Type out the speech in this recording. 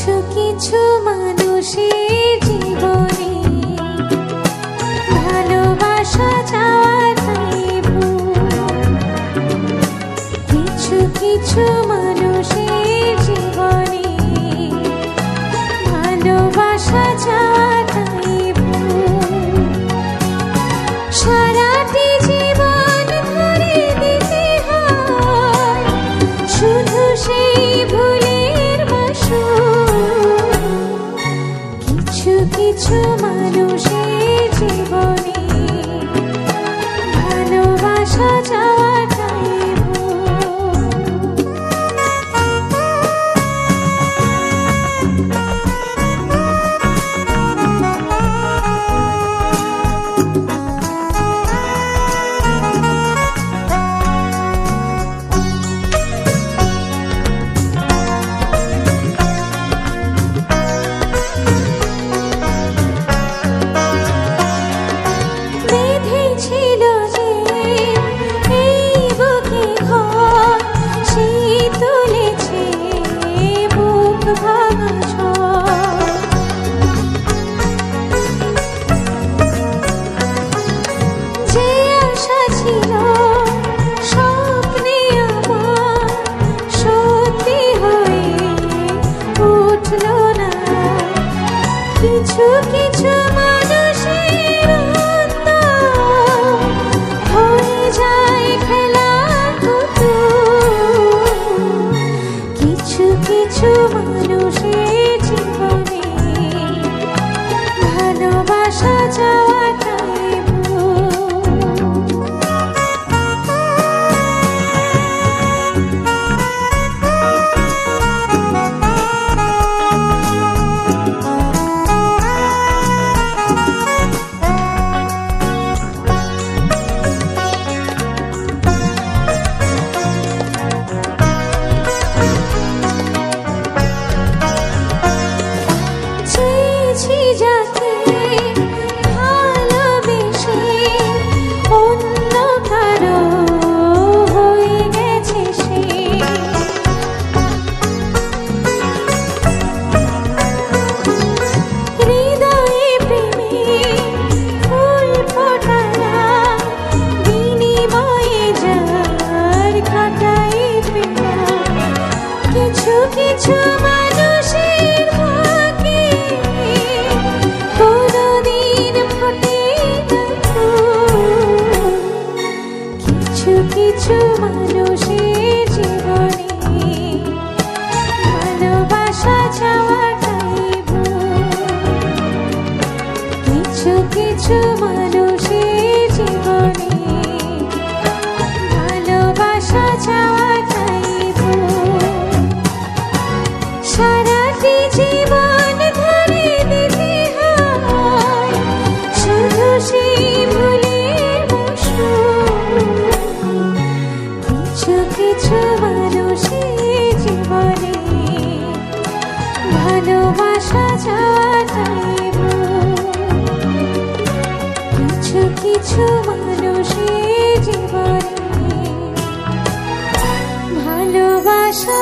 কিছু কিছু মানুষের জীবনে ভালোবাসা চাওয়াটাই ভুল। কিছু কিছু মানুষের জীবনে ভালোবাসা চাওয়াটাই ভুল। সারাটি জীবন ধরে দিতে হয় শুধু সেই ভুলের মাসুল। কিছু কিছু মানুষের জীবনে ভালোবাসা চাওয়াটাই ছিল যে এই বুকে ঘর, সেই তুলেছে বুক ভাঙা ঝড়। যে আশা ছিল স্বপ্নে আমার সত্যি হয়ে উঠল না। কিছু কিছু মানুষের হয়ে যায় খেলা পুতুল। কিছু কিছু মানুষের জীবনে ভালোবাসা চাওয়াটাই ভুল। চেয়েছি যাকে ভালোবেসে অন্য কারো হয়ে গেছে সে। হৃদয়ে প্রেমে ফুল ফোটালা বিনিময়ে যার কাটাই পেলাম। কিছু কিছু মানুষের ভাগ্যে কোনদিন ফোটে না ফুল। কিছু কিছু মানুষের জীবনে ভালোবাসা চাওয়াটাই ভুল। কিছু কিছু মানুষের জীবনে ভালোবাসা চাওয়াটাই ভুল। সারাটি জীবন ধরে দিতে হয় শুধু সেই ভুলের মাসুল। কিছু কিছু মানুষের জীবনে ভালোবাসা চাওয়াটাই ভুল। কিছু কিছু মানুষের জীবনে ভালোবাসা